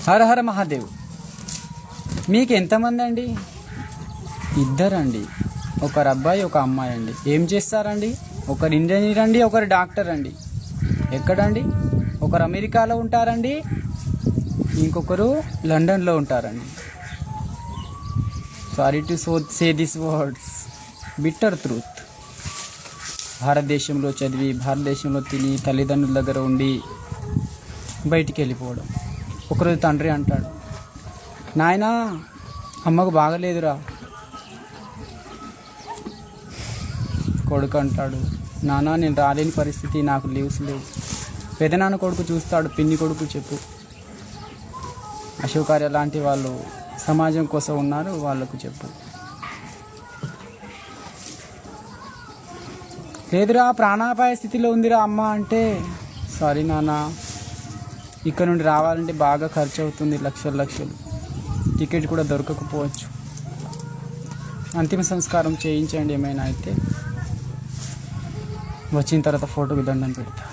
హర హర మహాదేవ్. మీకు ఎంతమంది అండి? ఇద్దరండి. ఒకరు అబ్బాయి ఒక అమ్మాయి అండి. ఏం చేస్తారండి? ఒకరు ఇంజనీర్ అండి, ఒకరు డాక్టర్ అండి. ఎక్కడండి? ఒకరు అమెరికాలో ఉంటారండి, ఇంకొకరు లండన్లో ఉంటారండి. Sorry to say this words, bitter truth. భారతదేశంలో చదివి, భారతదేశంలో తిని, తల్లిదండ్రుల దగ్గర ఉండి బయటికి వెళ్ళిపోవడం. ఒకరోజు తండ్రి అంటాడు, నాయనా అమ్మకు బాగలేదురా. కొడుకు అంటాడు, నానా నేను రాలేని పరిస్థితి, నాకు లీవ్స్ లేవు. పెదనాన్న కొడుకు చూస్తాడు, పిన్ని కొడుకు చెప్పు. అశోకార్య లాంటి వాళ్ళు సమాజం కోసం ఉన్నారు, వాళ్ళకు చెప్పు. లేదురా ప్రాణాపాయ స్థితిలో ఉందిరా అమ్మ అంటే, సారీ నాన్న, ఇక్కడ నుండి రావాలంటే బాగా ఖర్చు అవుతుంది, లక్షలు. టికెట్ కూడా దొరకకపోవచ్చు. అంతిమ సంస్కారం చేయించండి ఏమైనా అయితే. వచ్చిన తర్వాత ఫోటోకి దండం పెడతా.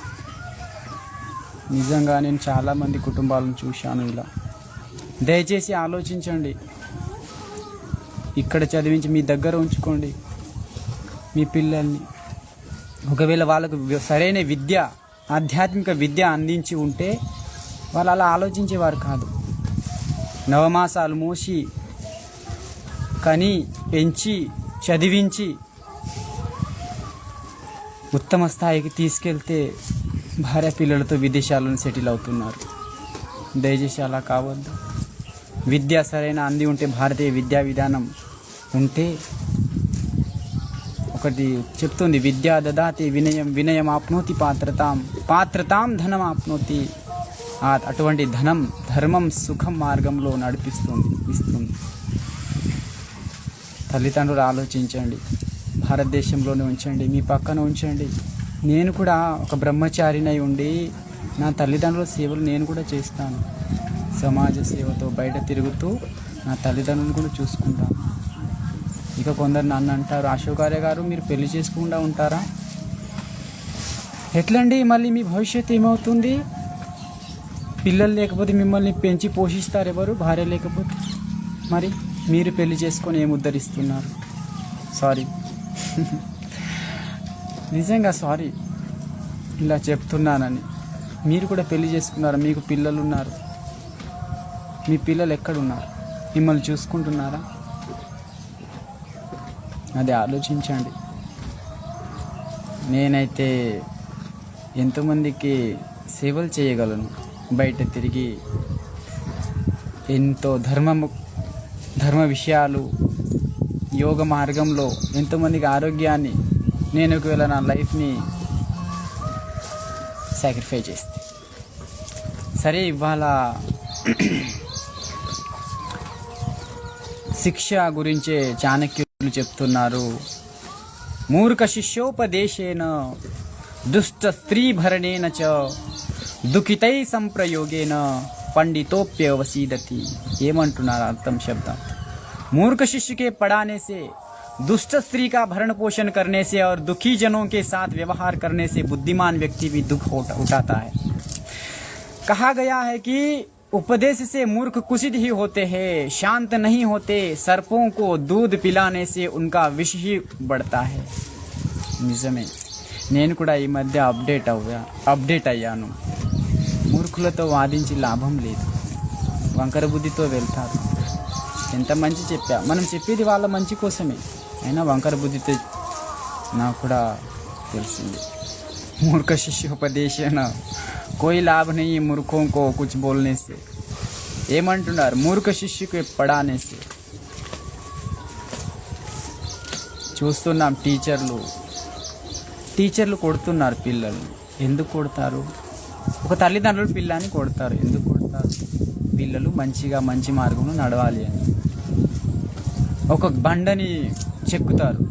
నిజంగా నేను చాలామంది కుటుంబాలను చూశాను ఇలా. దయచేసి ఆలోచించండి. ఇక్కడ చదివించి మీ దగ్గర ఉంచుకోండి మీ పిల్లల్ని. ఒకవేళ వాళ్ళకు సరైన విద్య, ఆధ్యాత్మిక విద్య అందించి ఉంటే వాళ్ళు అలా ఆలోచించేవారు కాదు. నవమాసాలు మోసి కని పెంచి చదివించి ఉత్తమ స్థాయికి తీసుకెళ్తే భార్య పిల్లలతో విదేశాలను సెటిల్ అవుతున్నారు. దయచేసి అలా కావద్దు. విద్య సరైన అంది ఉంటే, భారతీయ విద్యా విధానం ఉంటే, ఒకటి చెప్తుంది, విద్యా దదాతి వినయం, వినయం ఆప్నోతి పాత్రతాం ధనం ఆప్నోతి. అటువంటి ధనం ధర్మం సుఖం మార్గంలో ఇస్తుంది. తల్లిదండ్రులు ఆలోచించండి. భారతదేశంలోనే ఉంచండి, మీ పక్కన ఉంచండి. నేను కూడా ఒక బ్రహ్మచారినై ఉండి నా తల్లిదండ్రుల సేవలు నేను కూడా చేస్తాను. సమాజ సేవతో బయట తిరుగుతూ నా తల్లిదండ్రులను కూడా చూసుకుంటాను. ఇక కొందరు నన్ను అంటారు, అశోకార్య గారు మీరు పెళ్లి చేసుకుండా ఉంటారా? ఎట్లండి, మళ్ళీ మీ భవిష్యత్తు ఏమవుతుంది? పిల్లలు లేకపోతే మిమ్మల్ని పెంచి పోషిస్తారు ఎవరు? భార్య లేకపోతే. మరి మీరు పెళ్లి చేసుకొని ఏం ఉద్ధరిస్తున్నారు? సారీ, నిజంగా సారీ ఇలా చెప్తున్నానని. మీరు కూడా పెళ్లి చేసుకున్నారు, మీకు పిల్లలు ఉన్నారు. మీ పిల్లలు ఎక్కడున్నారు? మిమ్మల్ని చూసుకుంటున్నారా? అది ఆలోచించండి. నేనైతే ఎంతోమందికి సేవలు చేయగలను. బయట తిరిగి ఎంతో ధర్మ విషయాలు, యోగ మార్గంలో ఎంతోమందికి ఆరోగ్యాన్ని, నేను ఒకవేళ నా లైఫ్ని సాక్రిఫై చేస్తే. సరే, ఇవాళ శిక్ష గురించే చాణక్యులు చెప్తున్నారు. మూర్ఖ శిష్యోపదేశేన దుష్ట స్త్రీ భరణేన చ దుఃఖితై సంప్రయోగేన పండితోప్యవసీదతి. ఏమంటున్నారు అర్థం శబ్దం? मूर्ख शिष्य के पढ़ाने से, दुष्ट स्त्री का भरण पोषण करने से और दुखी जनों के साथ व्यवहार करने से बुद्धिमान व्यक्ति भी दुख उठाता है. कहा गया है कि उपदेश से मूर्ख कुसित ही होते हैं, शांत नहीं होते. सर्पों को दूध पिलाने से उनका विष ही बढ़ता है. నిజమే, నేను కూడా ఈ మధ్య అప్డేట్ అయ్యాను. మూర్ఖులతో వాదించి లాభం లేదు, వంకర బుద్ధితో వెళ్తారు. ఎంత మంచి చెప్పా, మనం చెప్పేది వాళ్ళ మంచి కోసమే, అయినా వంకర బుద్ధితో నాకు కూడా తెలిసింది. మూర్ఖ శిష్యోపదేశన కోయి లాభ నహీ మూర్ఖోं को कुछ बोलने से. ఏమంటున్నారు? మూర్ఖ శిష్యుకి పడానేసి. చూస్తున్నాం టీచర్లు కొడుతున్నారు పిల్లల్ని. ఎందుకు కొడతారు? ఒక తల్లిదండ్రులు పిల్లని కొడతారు. ఎందుకు కొడతారు? పిల్లలు మంచి మార్గంలో నడవాలి అని. ఒక బండని చెక్కుతారు,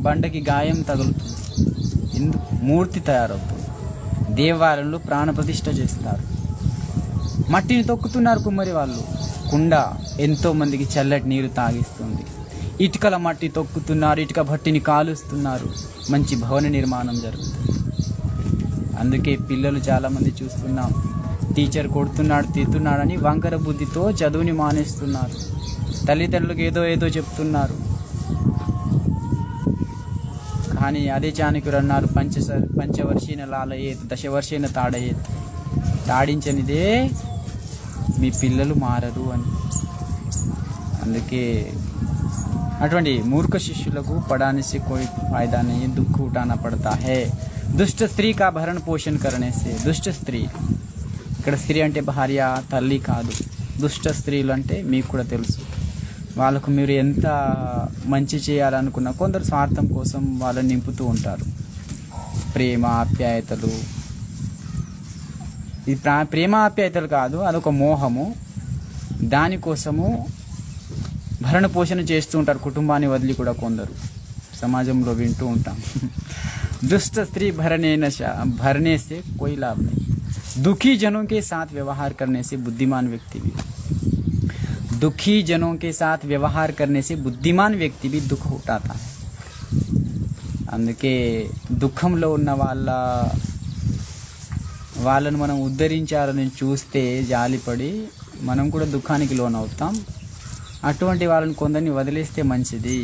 బండకి గాయం తగులుతుంది. ఎందుకు? మూర్తి తయారవుతుంది. దేవాలయంలో ప్రాణప్రతిష్ఠ చేస్తారు. మట్టిని తొక్కుతున్నారు కుమ్మరి వాళ్ళు. కుండ ఎంతో మందికి చల్లటి నీరు తాగిస్తుంది. ఇటుకల మట్టి తొక్కుతున్నారు, ఇటుక భట్టిని కాలుస్తున్నారు. మంచి భవన నిర్మాణం జరుగుతుంది. అందుకే పిల్లలు చాలామంది చూస్తున్నాం టీచర్ కొడుతున్నాడు తిడుతున్నాడని వంకర బుద్ధితో చదువుని మానేస్తున్నారు. తల్లిదండ్రులకు ఏదో చెప్తున్నారు. కానీ అదే చాణక్యుడు అన్నారు, పంచవర్షీన లాలయేత్ దశవర్షేన తాడయేత్, తాడించనిదే మీ పిల్లలు మారరు అని. అందుకే అటువంటి మూర్ఖ శిష్యులకు పడాने से कोई फायदा नहीं, दुख उठाना पड़ता है దుష్ట స్త్రీ కా భరణ పోషణ करने से. దుష్ట స్త్రీ, ఇక్కడ స్త్రీ అంటే భార్య, తల్లి కాదు. దుష్ట స్త్రీలు అంటే మీకు కూడా తెలుసు. వాళ్ళకు మీరు ఎంత మంచి చేయాలనుకున్నా కొందరు స్వార్థం కోసం వాళ్ళని నింపుతూ ఉంటారు. ప్రేమ ఆప్యాయతలు, ఇది ప్రేమ ఆప్యాయతలు కాదు, అదొక మోహము. దానికోసము భరణ పోషణ చేస్తూ ఉంటారు, కుటుంబాన్ని వదిలి కూడా కొందరు సమాజంలో వింటూ ఉంటాం. दुष्ट स्त्री भरने से कोई लाभ नहीं. दुखी जनों के साथ व्यवहार करने से बुद्धिमान व्यक्ति भी, दुखी जनों के साथ व्यवहार करने से बुद्धिमान व्यक्ति भी दुख उठाता है. అందుకే దుఃఖంలో ఉన్న వాళ్ళను మనం ఉద్ధరించాలని చూస్తే జాలిపడి మనం కూడా దుఃఖానికి లోనవుతాం. అటువంటి వాళ్ళని కొందరిని వదిలేస్తే మంచిది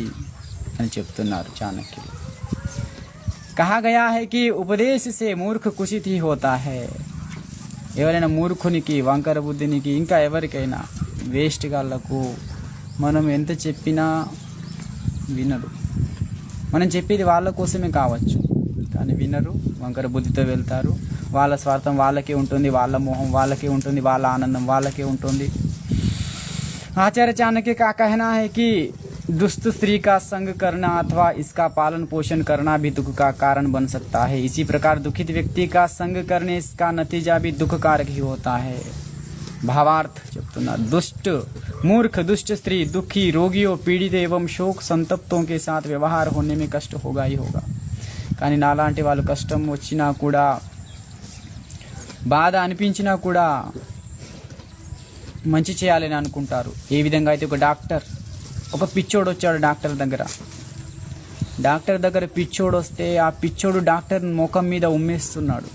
అని చెప్తున్నారు చాణక్యులు. कहा गया है कि उपदेश से मूर्ख कुशित ही होता है. ఎవరైనా మూర్ఖునికి, వంకర బుద్ధినికి, ఇంకా ఎవరికైనా వేస్ట్ గాళ్లకు మనం ఎంత చెప్పినా వినరు. మనం చెప్పేది వాళ్ళ కోసమే కావచ్చు, కానీ వినరు. వంకర బుద్ధితో వెళ్తారు. వాళ్ళ స్వార్థం వాళ్ళకే ఉంటుంది, వాళ్ళ మోహం వాళ్ళకే ఉంటుంది, వాళ్ళ ఆనందం వాళ్ళకే ఉంటుంది. आचार्य चाणक्य का कहना है कि दुष्ट स्त्री का संग करना अथवा इसका पालन पोषण करना भी दुख का कारण बन सकता है. इसी प्रकार दुखित व्यक्ति का संग करने इसका नतीजा भी दुख कारक ही होता है. भावार्थ చెప్తున్నారు, दुष्ट मूर्ख दुष्ट स्त्री दुखी रोगियों पीड़ित एवं शोक संतप्तों के साथ व्यवहार होने में कष्ट होगा ही होगा. కానీ నాలాంటి వాళ్ళు కష్టం వచ్చినా కూడా, బాధ అనిపించినా కూడా మంచి చేయాలని అనుకుంటారు. ఏ విధంగా అయితే ఒక డాక్టర్, ఒక పిచ్చోడు వచ్చాడు డాక్టర్ దగ్గర పిచ్చోడు వస్తే ఆ పిచ్చోడు డాక్టర్ ముఖం మీద ఉమ్మేస్తున్నాడు.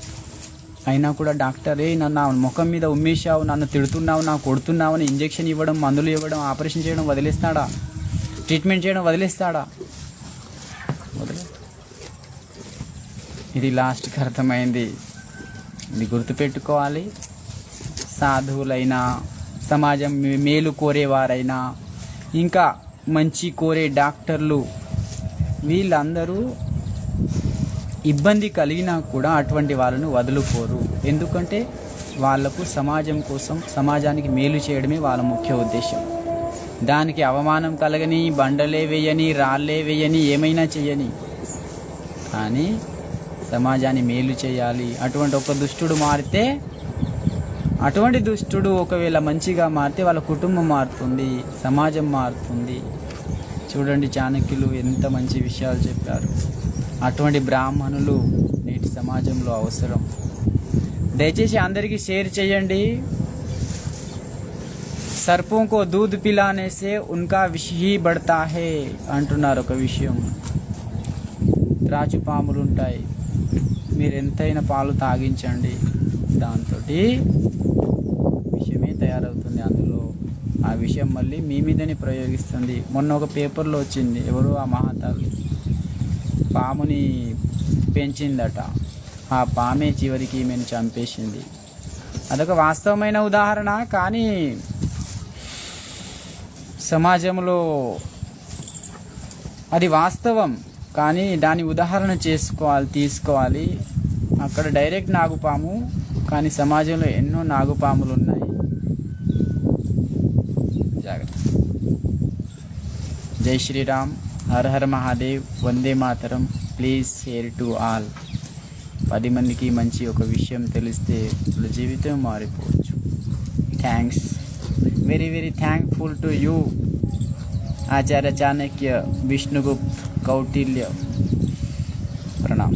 అయినా కూడా డాక్టర్, నన్ను ముఖం మీద ఉమ్మేశావు, నన్ను తిడుతున్నావు, నాకు కొడుతున్నావు అని ఇంజెక్షన్ ఇవ్వడం, మందులు ఇవ్వడం, ఆపరేషన్ చేయడం వదిలేస్తాడా? ట్రీట్మెంట్ చేయడం వదిలేస్తాడా? ఇది లాస్ట్కి అర్థమైంది. ఇది గుర్తుపెట్టుకోవాలి. సాధువులైనా, సమాజం మేలు కోరేవారైనా, ఇంకా మంచి కోరే డాక్టర్లు, వీళ్ళందరూ ఇబ్బంది కలిగినా కూడా అటువంటి వాళ్ళను వదులుకోరు. ఎందుకంటే వాళ్లకు సమాజం కోసం, సమాజానికి మేలు చేయడమే వాళ్ళ ముఖ్య ఉద్దేశం. దానికి అవమానం కలగని, బండలే వేయని, రాళ్ళే వేయని, ఏమైనా చేయని, కానీ సమాజాన్ని మేలు చేయాలి. అటువంటి దుష్టుడు ఒకవేళ మంచిగా మారితే వాళ్ళ కుటుంబం మారుతుంది, సమాజం మారుతుంది. చూడండి చాణక్యులు ఎంత మంచి విషయాలు చెప్పారు. అటువంటి బ్రాహ్మణులు నేటి సమాజంలో అవసరం. దయచేసి అందరికీ షేర్ చేయండి. సర్పోं को दूध पिलाने से उनका विष ही बढ़ता है అంటున్నారు. ఒక విషయం, త్రాచు పాములు ఉంటాయి, మీరు ఎంతైనా పాలు తాగించండి, దాంతో విషయమే తయారవుతుంది. అందులో ఆ విషయం మళ్ళీ మీ మీదనే ప్రయోగిస్తుంది. మొన్న ఒక పేపర్లో వచ్చింది, ఎవరో ఆ మహాతల్లి పాముని పెంచిందట, ఆ పామే చివరికి ఈమెను చంపేసింది. అదొక వాస్తవమైన ఉదాహరణ. కానీ సమాజంలో అది వాస్తవం, కానీ దాని ఉదాహరణ తీసుకోవాలి. అక్కడ డైరెక్ట్ నాగుపాము, కానీ సమాజంలో ఎన్నో నాగుపాములు ఉన్నాయి. జాగ్రత్త. జై శ్రీరామ్, హర హర మహాదేవ్, వందే మాతరం. Please share to all. 10 మందికి మంచి ఒక విషయం తెలిస్తే వాళ్ళ జీవితం మారిపోవచ్చు. Thanks, very very thankful to you Acharya Chanakya, Vishnugupta, Kautilya. प्रणाम.